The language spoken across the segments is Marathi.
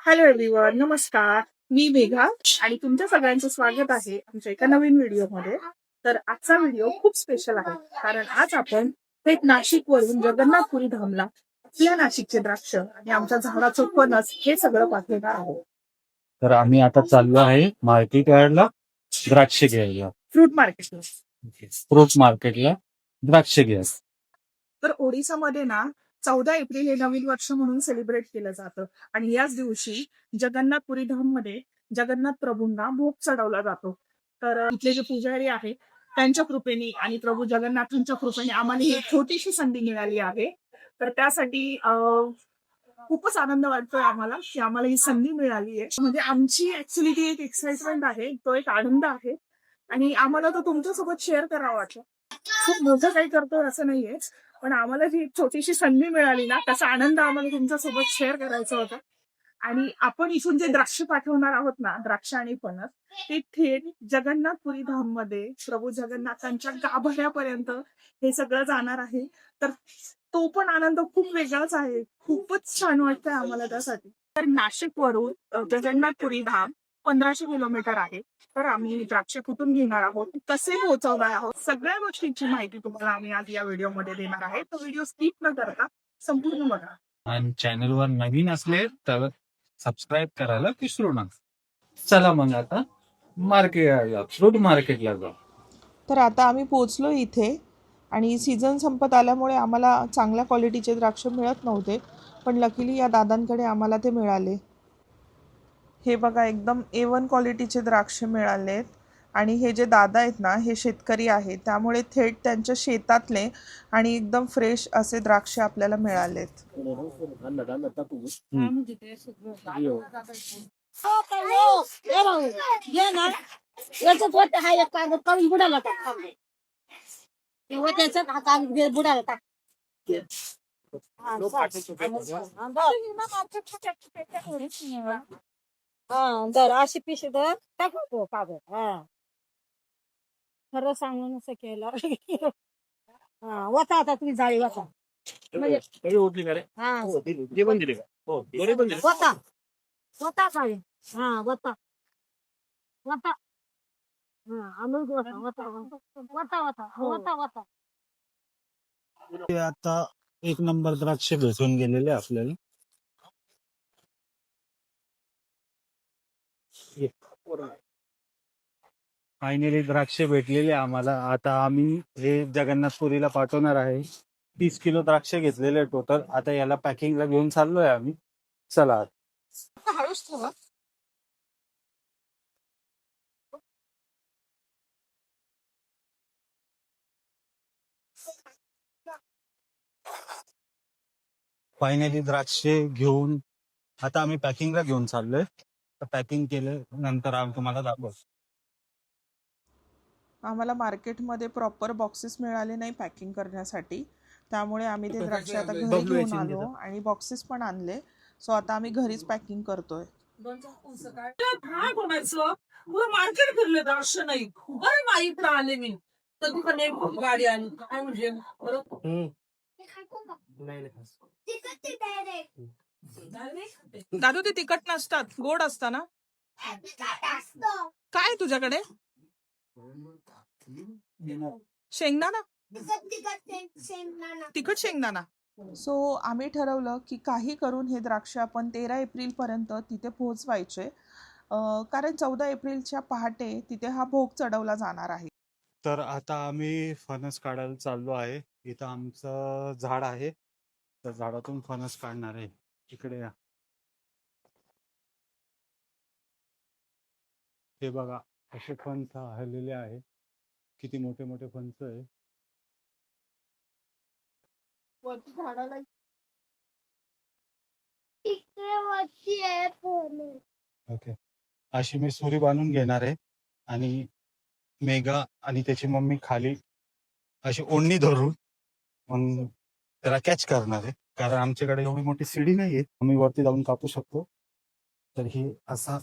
हॅलो एव्हरीवन, नमस्कार. मी मेघा आणि तुमच्या सगळ्यांचं स्वागत आहे आमच्या एका नवीन व्हिडिओमध्ये. तर आजचा व्हिडिओ खूप स्पेशल आहे, कारण आज आपण थेट नाशिकवरून जगन्नाथपुरी धामला आपल्या नाशिकचे द्राक्ष आणि आमच्या झाडाचं फणस हे सगळं पाठवणार आहोत. तर आम्ही आता चाललो आहे मार्केट यार्डला द्राक्ष घ्यायला. फ्रूट मार्केटला. फ्रूट मार्केटला द्राक्ष घ्यायला. तर ओडिसामध्ये ना 14 एप्रिल हे नवीन वर्ष म्हणून सेलिब्रेट केलं जातं आणि याच दिवशी जगन्नाथपुरी धाममध्ये जगन्नाथ प्रभूंना भोग चढवला जातो. तर इथले जे पुजारी आहेत त्यांच्या कृपेने आणि प्रभू जगन्नाथांच्या कृपेने आम्हाला ही एक छोटीशी संधी मिळाली आहे. तर त्यासाठी खूपच आनंद वाटतोय आम्हाला की आम्हाला ही संधी मिळाली आहे. म्हणजे आमची ऍक्च्युली ती एक एक्साइटमेंट आहे, तो एक आनंद आहे आणि आम्हाला तो तुमच्यासोबत शेअर करावा वाटलं. खूप मोठं काही करतोय असं नाहीये, पण आम्हाला जी एक छोटीशी संधी मिळाली ना, त्याचा आनंद आम्हाला तुमच्यासोबत शेअर करायचा होता. आणि आपण इथून जे द्राक्ष पाठवणार आहोत ना, द्राक्ष आणि फणस, ते थेट जगन्नाथपुरी धाममध्ये प्रभू जगन्नाथांच्या गाभाऱ्यापर्यंत हे सगळं जाणार आहे. तर तो पण आनंद खूप वेगळाच आहे. खूपच छान वाटतंय आम्हाला त्यासाठी. तर नाशिकवरून जगन्नाथपुरी धाम 1500 किलोमीटर आहे. तर आम्ही द्राक्ष कुठून घेणार आहोत, कसे पोहोचवणार आहोत, सगळ्या गोष्टींची माहिती तुम्हाला आम्ही आज या व्हिडिओमध्ये देणार आहे. तो व्हिडिओ स्किप न करता संपूर्ण बघा. आणि चॅनलवर नवीन असले तर सबस्क्राईब करायला विसरू नका. चला मग आता फ्रूट मार्केटला जाऊ. तर आता आम्ही पोचलो इथे आणि सीझन संपत आल्यामुळे आम्हाला चांगल्या क्वालिटीचे द्राक्ष मिळत नव्हते, पण लकीली या दादांकडे आम्हाला ते मिळाले. हे बघा, एकदम A1 क्वालिटीचे द्राक्ष मिळालेत आणि हे जे दादा आहेत ना, हे शेतकरी आहेत, त्यामुळे थेट त्यांच्या शेतातले आणि एकदम फ्रेश असे द्राक्ष आपल्याला मिळालेत. अशी पिशवी धर टाकू कागद. खरं सांगून असं केलं. वता आता तुम्ही जाळी वता म्हणजे वता वता जाळी. वता वता अमृत वता वता वता वता वता वता. आता एक नंबर द्राक्ष भेटून गेलेले आपल्याला. फायनली द्राक्ष भेटलेले आम्हाला. आता आम्ही हे जगन्नाथपुरीला पाठवणार आहे. 30 किलो द्राक्ष घेतलेले टोटल. आता याला पॅकिंगला घेऊन चाललोय आम्ही. चला. हळूच ठेवा. फायनली द्राक्ष घेऊन आता आम्ही पॅकिंगला घेऊन चाललोय. पॅकिंग केलं नंतर आम्ही तुम्हाला दाखवतो. आम्हाला मार्केटमध्ये प्रॉपर बॉक्सेस मिळाले नाही पॅकिंग करण्यासाठी, त्यामुळे आम्ही ते द्राक्ष आता घरी घेऊन आलो आणि बॉक्सेस पण आणले. सो आता आम्ही घरीच पॅकिंग करतोय. मार्केट फिरले द्राक्ष नाही बरं नाही इकडे आले मी तर तिकडे गाडी आली काय म्हणजे दादू ते तिखट नसतात, गोड असतात ना. काय तुझ्याकडे शेंगदाणा, तिखट शेंगदाणा. सो आम्ही ठरवलं की काही करून हे द्राक्ष आपण 13 एप्रिलपर्यंत तिथे पोहोचवायचे, कारण 14 एप्रिलच्या पहाटे तिथे हा भोग चढवला जाणार आहे. तर आता आम्ही फणस काढायला चाललो आहे. इथं आमचं झाड आहे, तर झाडातून फणस काढणार आहे. इकडे या. हे बघा, असे फणस आलेले आहे. किती मोठे मोठे फणस आहे. झाडाला ओके. अशी मी सुरी बांधून घेणार आहे आणि मेघा आणि त्याची मम्मी खाली अशी ओढणी धरून मग त्याला कॅच करणार आहे. कारण आमच्याकडे एवढी मोठी सीडी नाहीये, आम्ही वरती जाऊन कापू शकतो. तर ही असा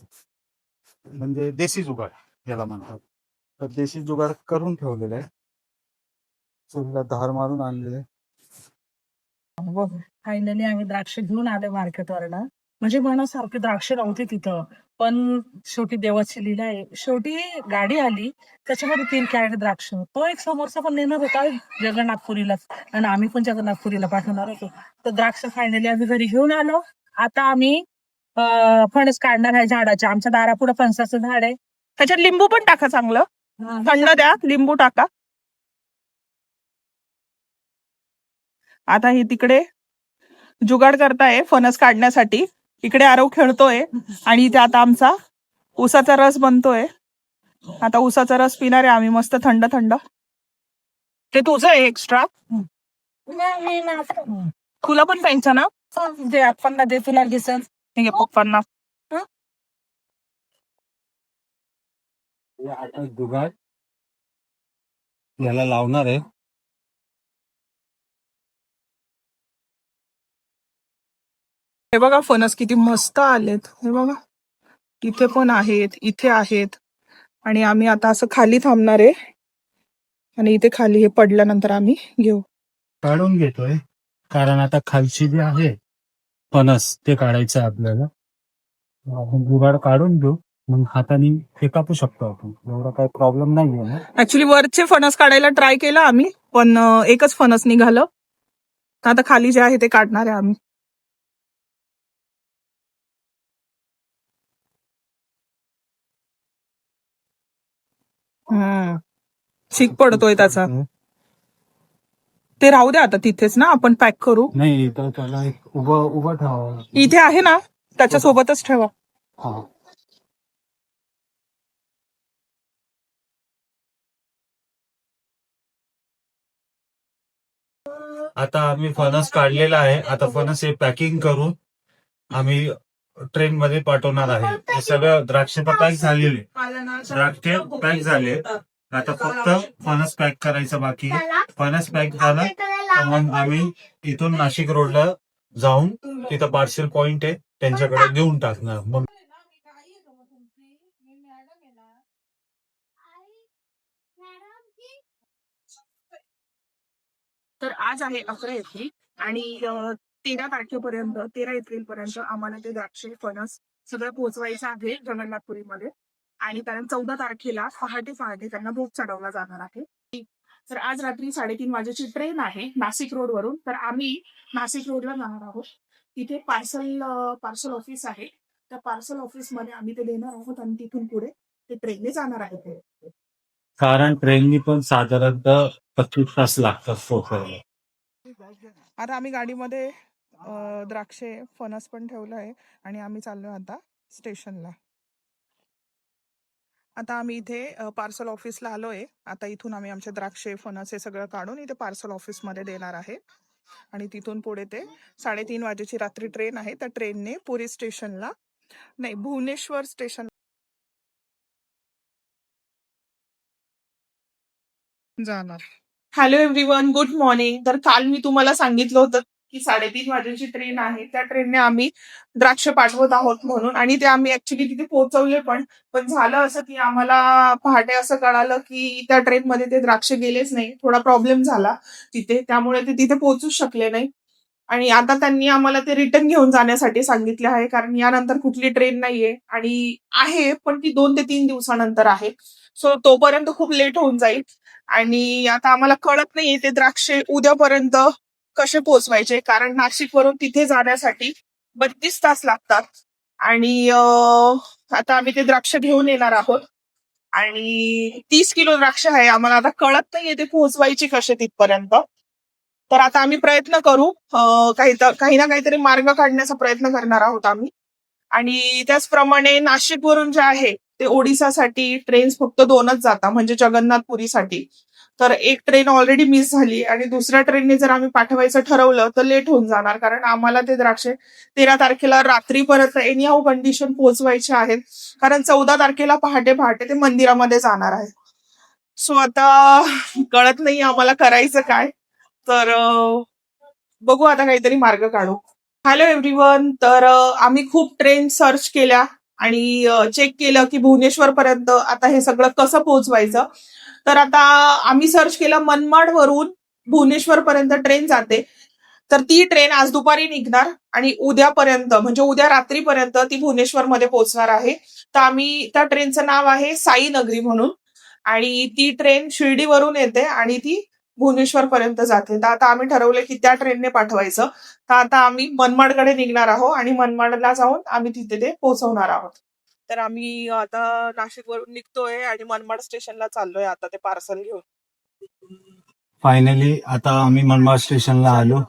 म्हणजे देशी जुगाड याला म्हणतात. तर देशी जुगाड करून ठेवलेला आहे. सुरीला धार मारून आणलेले. फायनली आम्ही द्राक्ष घेऊन आलो मार्केटवरनं म्हणजे मनासारखी द्राक्ष नव्हती तिथं. पण शेवटी देवाची लीला आहे. शेवटी गाडी आली, त्याच्यामध्ये 3 कॅरेट द्राक्ष. तो एक समोरचा पण नेणार होता जगन्नाथपुरीलाच आणि आम्ही पण जगन्नाथपुरीला पाठवणार होतो. तर द्राक्ष फायनली आम्ही घरी घेऊन आलो. आता आम्ही फणस काढणार आहे झाडाचे. आमच्या दारापुढे फणसाचं झाड आहे. त्याच्यात लिंबू पण टाका चांगलं. हा. थंड द्या, लिंबू टाका. आता ही तिकडे जुगाड करताय फणस काढण्यासाठी. इकडे आरव खेळतोय आणि इथे आता आमचा ऊसाचा रस बनतोय. आता ऊसाचा रस पिणार आहे आम्ही मस्त थंड थंड. ते तुझं आहे एक्स्ट्रा. तुला पण प्यायचं ना? ते आपण दे तुला दिसन. हे घे पप्पांना. आता जुगाड याला लावणार आहे. हे बघा फणस किती मस्त आलेत. हे बघा इथे पण आहेत, इथे आहेत. आणि आम्ही आता असं खाली थांबणार आहे आणि इथे खाली हे पडल्यानंतर आम्ही घेऊ. काढून घेतोय कारण आता खालची जी आहे फणस ते काढायचं आहे आपल्याला. आपण जुगाड काढून घेऊ, मग हाताने हे कापू शकतो आपण. एवढा काही प्रॉब्लेम नाहीये ना. ऍक्च्युली वरचे फणस काढायला ट्राय केला आम्ही, पण एकच फणस निघालं. आता खाली जे आहे ते काढणार आहे आम्ही. शीक पडतोय त्याचा. ते राहू द्या आता तिथेच ना, आपण पॅक करू. नाही तर त्याला एक उभं ठेवा. इथे आहे ना, त्याच्या सोबतच ठेवा. हा. आता आम्ही फणस काढलेला आहे. आता फणस हे पॅकिंग करून आम्ही ट्रेन मध्ये पाठवणार आहे. हे सगळं द्राक्ष पॅक झालेले, द्राक्ष पॅक झाले. आता फक्त फणस पॅक करायचं बाकी. फणस पॅक झालं तर मग आम्ही इथून नाशिक रोडला जाऊन तिथं पार्सल पॉइंट आहे त्यांच्याकडे देऊन टाकणार. मग तर आज आहे 11 एप्रिल आणि 13 एप्रिल पर्यंत आम्हाला ते द्राक्ष फणस सगळं पोहोचवायचं आहे जगन्नाथपुरीमध्ये. आणि कारण 14 तारखेला पहाटे त्यांना भोग चढवला जाणार आहे. तर आज रात्री 3:30 वाजेची ट्रेन आहे नाशिक रोड वरून. तर आम्ही नाशिक रोडला जाणार आहोत. तिथे पार्सल ऑफिस आहे. त्या पार्सल ऑफिस मध्ये आम्ही ते देणार आहोत आणि तिथून पुढे ते ट्रेनने जाणार आहे ते. कारण ट्रेननी पण साधारणतः 25 तास लागतात पोहोचायला. आता आम्ही गाडीमध्ये द्राक्षे फणस पण ठेवलं आहे आणि आम्ही चाललोय आता स्टेशनला. आता आम्ही इथे पार्सल ऑफिसला आलोय. आता इथून आम्ही आमचे द्राक्षे फणस हे सगळं काढून इथे पार्सल ऑफिस मध्ये देणार आहे आणि तिथून पुढे ते 3:30 वाजेची रात्री ट्रेन आहे. त्या ट्रेनने पुरी स्टेशनला नाही भुवनेश्वर स्टेशन जाणार. Hello everyone, good morning. तर काल मी तुम्हाला सांगितलं होतं की 3:30 वाजेची ट्रेन आहे. त्या ट्रेनने आम्ही द्राक्ष पाठवत आहोत म्हणून, आणि ते आम्ही ऍक्च्युली तिथे पोहोचवले पण झालं असं की आम्हाला पहाटे असं कळालं की त्या ट्रेनमध्ये ते द्राक्ष गेलेच नाही. थोडा प्रॉब्लेम झाला तिथे, त्यामुळे ते तिथे पोहोचूच शकले नाही. आणि आता त्यांनी आम्हाला ते रिटर्न घेऊन जाण्यासाठी सांगितले आहे, कारण यानंतर कुठली ट्रेन नाहीये आणि आहे पण ती 2 ते 3 दिवसानंतर आहे. सो तोपर्यंत खूप लेट होऊन जाईल. आणि आता आम्हाला कळत नाहीये ते द्राक्षे उद्यापर्यंत कसे पोहोचवायचे, कारण नाशिक वरून तिथे जाण्यासाठी 32 तास लागतात. आणि आता आम्ही ते द्राक्ष घेऊन येणार आहोत आणि 30 किलो द्राक्ष आहे. आम्हाला आता कळत नाहीये ते पोहोचवायचे कसे तिथपर्यंत. तर आता आम्ही प्रयत्न करू, काही ना काहीतरी मार्ग काढण्याचा प्रयत्न करणार आहोत आम्ही. आणि त्याचप्रमाणे नाशिक वरून जे आहे ते ओडिसासाठी ट्रेन्स फक्त 2च जातात, म्हणजे जगन्नाथपुरीसाठी. तर एक ट्रेन ऑलरेडी मिस झाली आणि दुसऱ्या ट्रेनने जर आम्ही पाठवायचं ठरवलं तर लेट होऊन जाणार, कारण आम्हाला ते द्राक्षे 13 तारखेला रात्रीपर्यंत एनी हाऊ कंडिशन पोहोचवायचे आहेत, कारण 14 तारखेला पहाटे ते मंदिरामध्ये जाणार आहे. सो आता कळत नाही आम्हाला करायचं काय. तर बघू आता काहीतरी मार्ग काढू. हॅलो एव्हरीवन, तर आम्ही खूप ट्रेन सर्च केल्या आणि चेक केलं की भुवनेश्वर पर्यंत आता हे सगळं कसं पोहोचवायचं. तर आता आम्ही सर्च केलं, मनमाड वरून भुवनेश्वर पर्यंत ट्रेन जाते. तर ती ट्रेन आज दुपारी निघणार आणि उद्यापर्यंत म्हणजे उद्या रात्रीपर्यंत ती भुवनेश्वरमध्ये पोहोचणार आहे. तर आम्ही त्या ट्रेनचं नाव आहे साई नगरी म्हणून आणि ती ट्रेन शिर्डीवरून येते आणि ती भुवनेश्वर पर्यंत जाते. तर आता आम्ही ठरवलं की त्या ट्रेनने पाठवायचं. तर आता आम्ही मनमाडकडे निघणार आहोत आणि मनमाडला जाऊन आम्ही तिथे ते पोहोचवणार आहोत. तर आम्ही आता नाशिकवरून निघतोय आणि मनमाड स्टेशनला चाललोय आता ते पार्सल घेऊन. फायनली आता आम्ही मनमाड स्टेशनला आलो.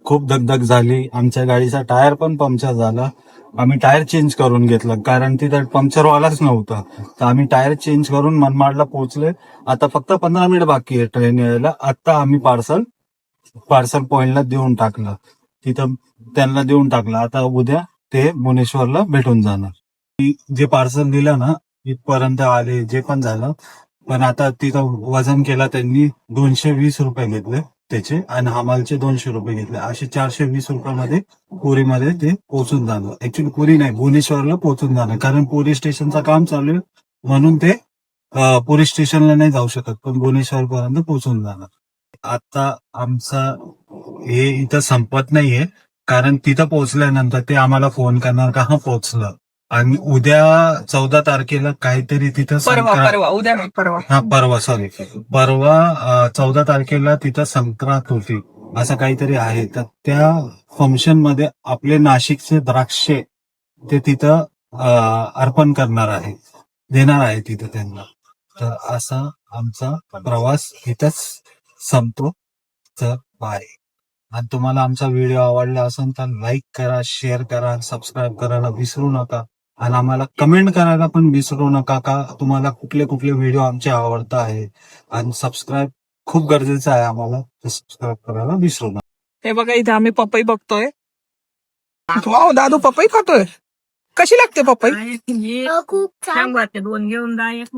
खूप दगदग झाली. आमच्या गाडीचा टायर पण पंक्चर झाला. आम्ही टायर चेंज करून घेतलं कारण तिथं पंक्चरवालाच नव्हता. तर आम्ही टायर चेंज करून मनमाडला पोहोचलोय. आता फक्त 15 मिनिट बाकी आहे ट्रेन यायला. आता आम्ही पार्सल पॉइंटला देऊन टाकलं. तिथं त्यांना देऊन टाकलं. आता उद्या ते भुवनेश्वरला भेटून जाणार. जे पार्सल दिलं ना इथपर्यंत आले जे पण झालं, पण आता तिथं वजन केला त्यांनी 220 रुपये घेतले त्याचे आणि हमालचे 200 रुपये घेतले. असे 420 रुपयामध्ये पुरीमध्ये ते पोहोचून जाणार. ऍक्च्युली पुरी नाही भुवनेश्वरला पोहोचून जाणार कारण पुरी स्टेशनचं काम चालू आहे म्हणून ते पुरी स्टेशनला नाही जाऊ शकत पण भुवनेश्वर पर्यंत पोहोचून जाणार. आता आमचा हे इथं संपत नाहीये कारण तिथं पोहोचल्यानंतर ते आम्हाला फोन करणार का हा पोहोचलं आणि उद्या 14 तारखेला काहीतरी तिथं उद्या नाही परवा. परवा 14 तारखेला तिथं संक्रांत होती असं काहीतरी आहे. तर त्या फंक्शन मध्ये आपले नाशिकचे द्राक्षे ते तिथं अर्पण करणार आहे, देणार आहे तिथं त्यांना. तर असा आमचा प्रवास इथंच संपतो. तर बाय. आणि तुम्हाला आमचा व्हिडिओ आवडला असेल तर लाईक करा, शेअर करा, सबस्क्राईब करायला विसरू नका आणि आम्हाला कमेंट करायला पण विसरू नका का तुम्हाला कुठले कुठले व्हिडिओ आमचे आवडत आहे. आणि सबस्क्राईब खूप गरजेचं आहे आम्हाला, सबस्क्राईब करायला विसरू नका. हे बघा इथे आम्ही पपई बघतोय. वाव दादू पपई खातोय. कशी लागते पपई? खूप छान वाटते. दोन घेऊन जा एक